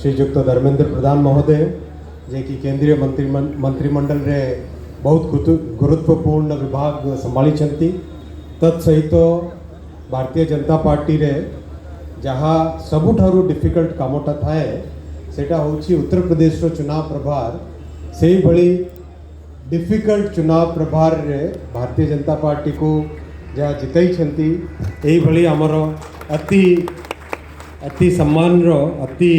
श्रीजुक्त धर्मेंद्र प्रधान महोदय जे कि केंद्रीय मंत्रिमंडल रे बहुत गुरुत्वपूर्ण विभाग संभाली तत्सहित भारतीय जनता पार्टी रे जहाँ सबुठारु डिफिकल्ट कामटा थाए सेटा होची उत्तर प्रदेश रो चुनाव प्रभार से ही भली डिफिकल्ट चुनाव प्रभार रे भारतीय जनता पार्टी को जहाँ जितई छंती यही भली आमर अति अति सम्मान रो अति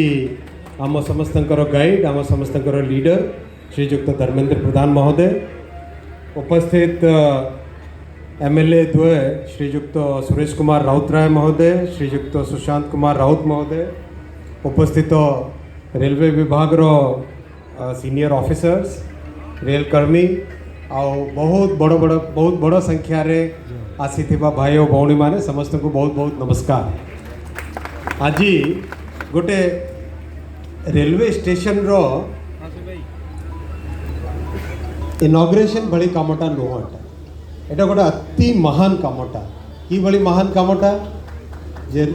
आम समस्तंकर गाइड आम समस्तंकर लीडर श्रीजुक्त धर्मेंद्र प्रधान महोदय उपस्थित एमएलए द्वय श्रीजुक्त सुरेश कुमार राउतराय महोदय श्रीजुक्त सुशांत कुमार राउत महोदय उपस्थित रेलवे विभाग रो सीनियर ऑफिसर्स रेल कर्मी आउ बहुत बड़ संख्या रे आसीथिबा भाई और भौणी माने समस्त को बहुत बहुत नमस्कार। आज गोटे रेलवे स्टेशन रो इनॉग्रेशन भली कामटा नुहटा एटा गोटे अति महान कामटा कि भली महान कामटा जे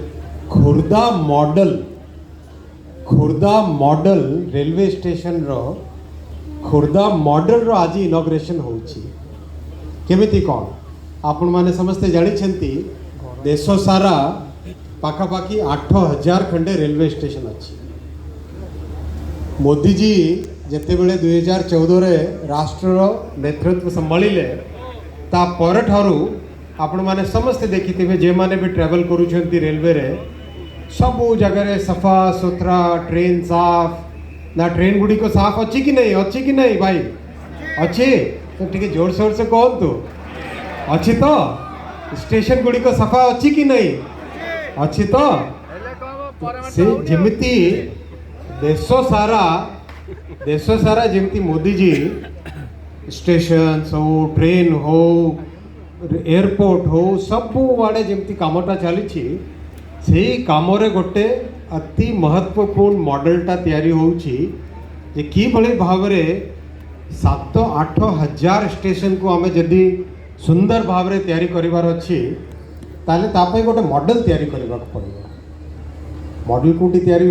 खुर्दा मॉडल रेलवे स्टेशन रो खुर्दा मॉडल रो आज इनॉग्रेशन होची केमिति कोन आपण माने समस्ते जानि छंती देश सारा पाखापाखी 8000 खंडे रेलवे स्टेशन अच्छी। मोदी जी जेते बेले 2014 रे राष्ट्र नेतृत्व संभाळिले ता पर ठारू आपण माने समस्ते देखिथिबे जे माने भी ट्रैवल करूछंती रेलवे रे सबु जगह रे सफा सुथरा ट्रेन साफ ना ट्रेन गुडी को साफ अच्छी कि नहीं भाई अच्छी तो ठीक जोर शोर से कौन तो अच्छी तो स्टेशन गुडी को सफा अच्छी कि नहीं अच्छी तो से जेमिति देश सारा जेमिति मोदी जी स्टेशन हो ट्रेन हो एयरपोर्ट हो सबु आड़े जेमिति कामटा चली से कामरे गोटे अति महत्वपूर्ण मॉडलटा तैयारी होउची जे कि भली भाव रे 7-8 हजार स्टेशन को आमे जदि सुंदर भाव रे तैयारी करिवार अछि ताले तापै गोटे मॉडल तैयारी करबा पड़िबो। मॉडल कोटी तैयारी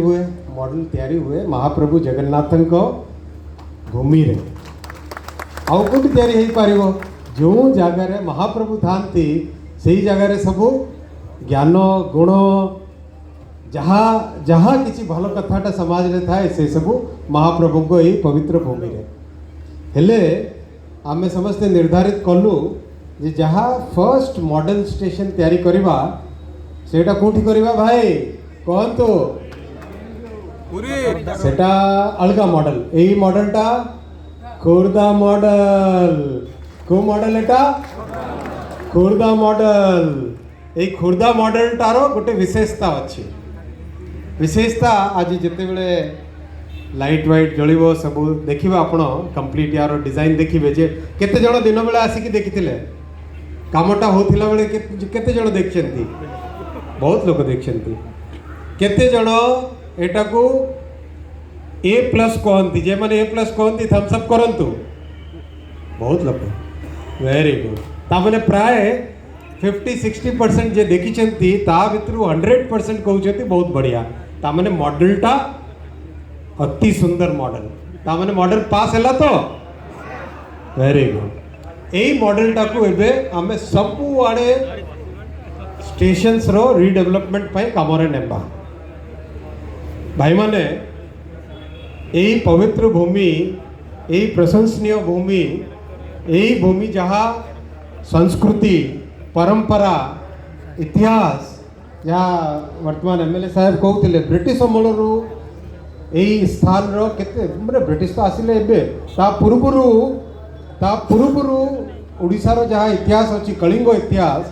हुए महाप्रभु जगन्नाथन को भूमि रे आउ कोटी तैयारी हेई पारिबो जो जगह रे महाप्रभु थांती सेही जगह रे सब ज्ञान गुण जहाँ जहाँ किसी भल कथाटा समाज रे थाए से सब महाप्रभु को यही पवित्र भूमि रे हेले आमे समस्ते निर्धारित कलु जे जहाँ फर्स्ट मॉडल स्टेशन तैयारी करिबा सेटा कोठी करिबा भाई कौन तो सेटा अलगा मॉडल यही मॉडलटा खुर्दा मॉडल को मॉडल एटा खुर्दा मॉडल यही खुर्दा मॉडल टारो गोटे विशेषता अच्छी विशेषता आज जिते बेले लाइट वाइट जलिबो सब देखिबा आपण कंप्लीट यार डिजाइन देखिबे जे केते जण दिन बेले आसिक देखिथिले कामटा होथिला बेले केते जण देखछंती बहुत लोक देखछंती केते जण एटा को A+ कहंती जे माने A+ कहंती थम्स अप करंतु बहुत लोक वेरी गुड ता माने प्राय 50-60% जे देखिछंती ता भितरु 100% कहउछंती बहुत बढ़िया ता माने मॉडलटा अति सुंदर मॉडल ता माने मॉडल पास हैला तो वेरी गुड एई मॉडलटा को एबे हमें सबु आड़े स्टेशंस रो रीडेवलपमेंट पई कामरे नेबा भाई माने एई पवित्र भूमि एई प्रशंसनीय भूमि एई भूमि जहाँ संस्कृति परंपरा इतिहास जहाँ वर्तमान एमएलए साहेब कहते ब्रिटिश अमल यही स्थान रो केते माने ब्रिटिश तो आसिले एबे ता पूर्वरु ओडिसा रो जहाँ इतिहास अछि कलिंग इतिहास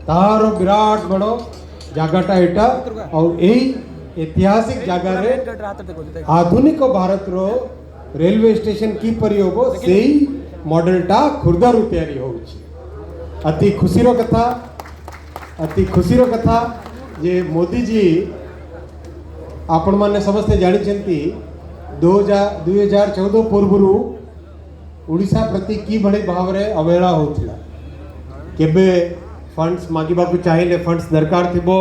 तार विराट बड़ जगहटा एटा और यही ऐतिहासिक जगह रे आधुनिक भारत रो रेलवे स्टेशन की परि होबो सेही मॉडलटा खुर्दा रु तैयारी होउछि। अति खुशीर कथा जे मोदी जी आपण माने समस्ते जानी 2014 पूर्व ओडिशा प्रति की भली भाव रे अवहेला होथिला केबे फंड्स मागिबा को चाहिए फंड्स दरकार थिबो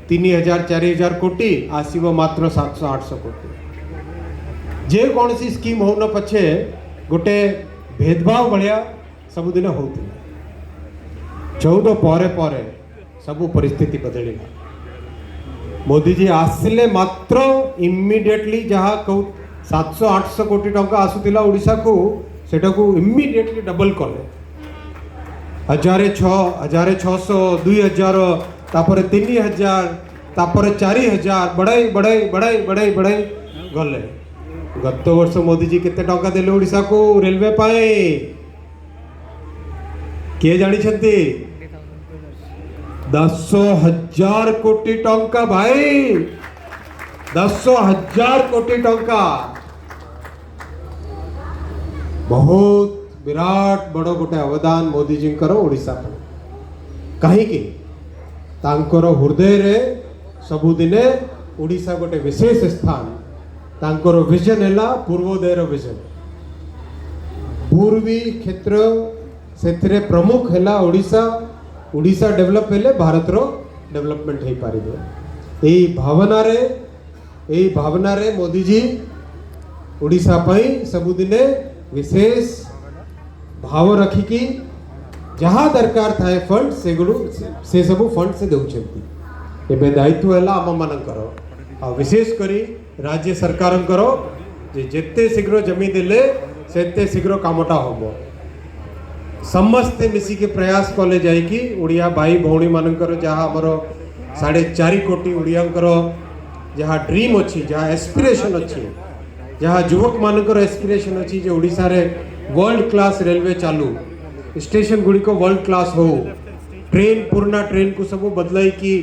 3000 4000 कोटी आसीबो मात्र 700-800 कोटी जे कौन सी स्कीम हो न पछे गोटे भेदभाव भलिया सबुदिन होउथिला 14 ପରେ ପରେ ସବୁ परिस्थिति बदलिला मोदी जी आसिले मात्र इमिडिएटली जहाँ कहू 700-800 कोटी टंका आसुला ओडिशा को सेटा को इमिडिएटली डबल कले 1600 2000 तापर 3000 तापर 4000 बढ़ाई बढ़ाई बढ़ाई बढ़ाई बढ़ाई गले गत वर्ष मोदी जी केते टंका देले ओडिशा को रेलवे पाए किए जानी छथि 10,000 कोटी टंका भाई 10,000 कोटी टंका बहुत विराट बड़ गोटे अवदान मोदी जी ओडिशा पर कहीं तांकर हृदय रे सबुदिने ओडिशा गोटे विशेष स्थान तांकर विजन है पूर्वोदयर विजन पूर्वी क्षेत्र से प्रमुख है ओडिशा ओडिशा डेवलप हेले भारत रो डेवलपमेंट हो पारिबो यही भावना रे मोदी जी ओडिशा पई सबुदिने विशेष भाव रखिकी जहाँ दरकार थाए फंड से सब फंड से दउछंती एबे दायित्व है आम मानकर आ विशेष करी राज्य सरकार जे जेते शीघ्र जमी देले सेते शीघ्र कामटा होबो समस्ते मिसिके प्रयास कले जाइकी ओडिया भाई भौणी मानकर जहाँ हमर 4.5 कोटी ओडियांकर जहाँ ड्रीम अच्छी जहाँ एस्पिरेशन अच्छी जहाँ युवक मानकर एस्पिरेशन अच्छी जे ओडिशा रे वर्ल्ड क्लास रेलवे चालू स्टेशन गुड़ी को वर्ल्ड क्लास हो ट्रेन पुराना ट्रेन को सब बदलाई कि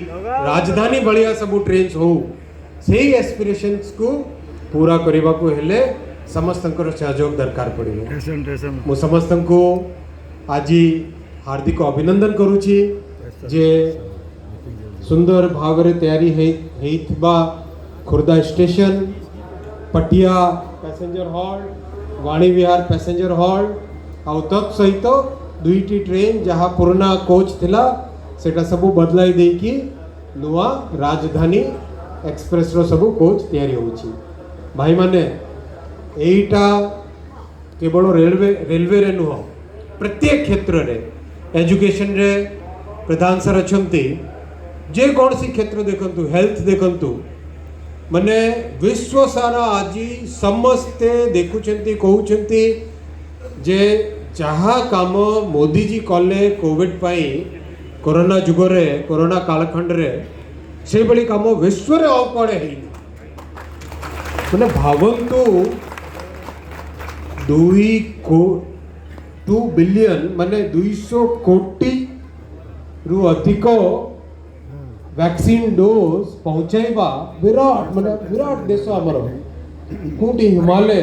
राजधानी भलिया सब ट्रेन हो सही एस्पिरेशंस को पूरा करने को हेले समस्तंकर सहयोग दरकार पड़े मु समस्त को आज हार्दिक अभिनंदन करुची जे सुंदर भाव रे तैयारी हेइथिबा खुर्दा स्टेशन पटिया पैसेंजर हॉल वाणी विहार पैसेंजर हॉल आउ तत् सहित दुईटी ट्रेन जहाँ पुराना कोच थिला सेटा सबू बदलाई देकी नुआ राजधानी एक्सप्रेस रो सबू कोच तैयारी होउची भाई माने एटा केवल रेलवे रे नुह प्रत्येक क्षेत्र रे एजुकेशन रे प्रधान सर अछंती जे कौन सी क्षेत्र देखंतु हेल्थ देखंतु माने विश्व सारा आज समस्ते देखुचंती कहउचंती जे जहाँ काम मोदी जी कले कोविड पाई कोरोना जुग रे कोरोना कालखंड रे से बड़ी काम विश्व रे और कड़े माने भावंतु 2 बिलियन माने 200 कोटी रु अधिक वैक्सीन डोज पहुंचाइबा विराट माने विराट देश आमर कोठी हिमालय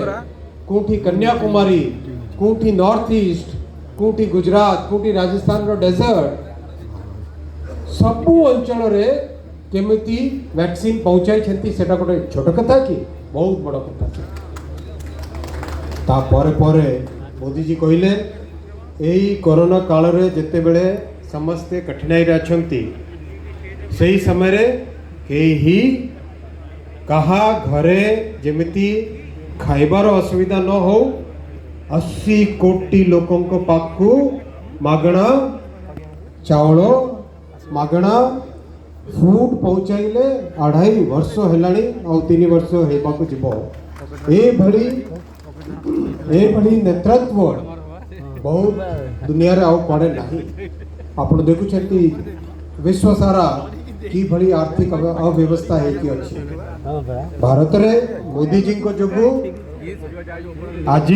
कोठी कन्याकुमारी कोठी नॉर्थ ईस्ट कोठी गुजरात कोठी राजस्थान रो डेजर्ट सबु अंचल रे केमिति वैक्सीन पहुंचाई छंती सेटा गोटे छोट कथा कि बहुत बड़ कथा ता परे मोदी जी कहले एई कोरोना काल रे जेते बेले समस्ते कठिनाई रे अछंती सही समय रे केही कहा घरे जेमिति खाइबार असुविधा न हो 80 कोटी लोकों को पाखु मागणा चावल मागणा फूड पहुंचाइले 2.5 वर्ष हेलाणी आ 3 वर्ष हेबाकु जिवो ए भली नेतृत्व बहुत दुनिया रे आउ पड़े नहीं आपण देखुछंती विश्व सारा की भली आर्थिक अव्यवस्था है कि अच्छी भारत रे मोदी जी को जोगु आज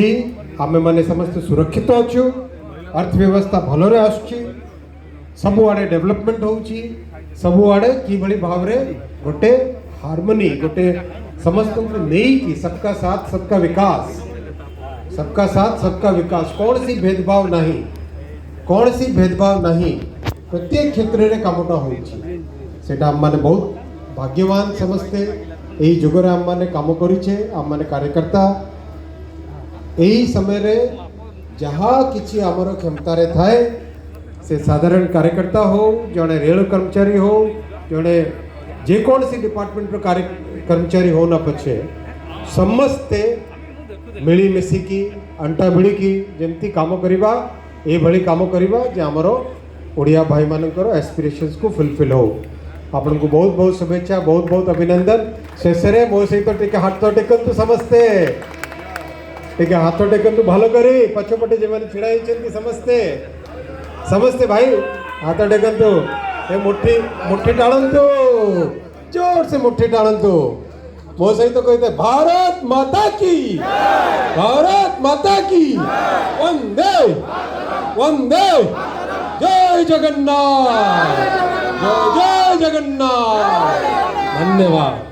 आम मैंने समस्त सुरक्षित अच्छु अर्थव्यवस्था भल आसुची सबु आड़े डेवलपमेंट होउची सबु आड़े की भली भाव रे गोटे हार्मनी गोटे समस्त को नहीं की सबका साथ सबका विकास कौन सी भेदभाव नहीं प्रत्येक क्षेत्र रे कामटा होउची सेटा हम माने बहुत भाग्यवान समस्ते यही जुगरे आम मैंने काम करिछे आम मैंने कार्यकर्ता यही समय रे जहाँ किछि आमर क्षमता रे थाए से साधारण कार्यकर्ता हो जड़े रेल कर्मचारी हो जड़े ଯେକୌଣସି ଡିପାର୍ଟମେଣ୍ଟର କର୍ମଚାରୀ ହଉ ନା ପଛେ ସମସ୍ତେ ମିଳିମିଶିକି ଅଣ୍ଟା ଭିଡ଼ିକି ଯେମିତି କାମ କରିବା ଏଭଳି କାମ କରିବା ଯେ ଆମର ଓଡ଼ିଆ ଭାଇମାନଙ୍କର ଆସ୍ପିରେସନ୍ସକୁ ଫୁଲଫିଲ୍ ହଉ। ଆପଣଙ୍କୁ ବହୁତ ବହୁତ शुभेच्छा, बहुत बहुत अभिनंदन। शेषରେ ମୋ ସହିତ ଟିକେ ହାତ ଟେକନ୍ତୁ ସମସ୍ତେ, ଟିକେ ହାତ ଟେକନ୍ତୁ ଭଲ କରି। ପଛପଟେ ଯେମାନେ ଛିଡ଼ା ହେଇଛନ୍ତି ସମସ୍ତେ ସମସ୍ତେ ଭାଇ ହାତ ଟେକନ୍ତୁ। ଏ ମୁଠି ମୁଠି ଟାଣନ୍ତୁ, जोर से मुट्ठी टाणନ୍ତୁ। ମୋ ସହିତ କହିते भारत माता की, भारत माता की, वंदे वंदे, जय जगन्नाथ, जय जय जगन्नाथ। धन्यवाद।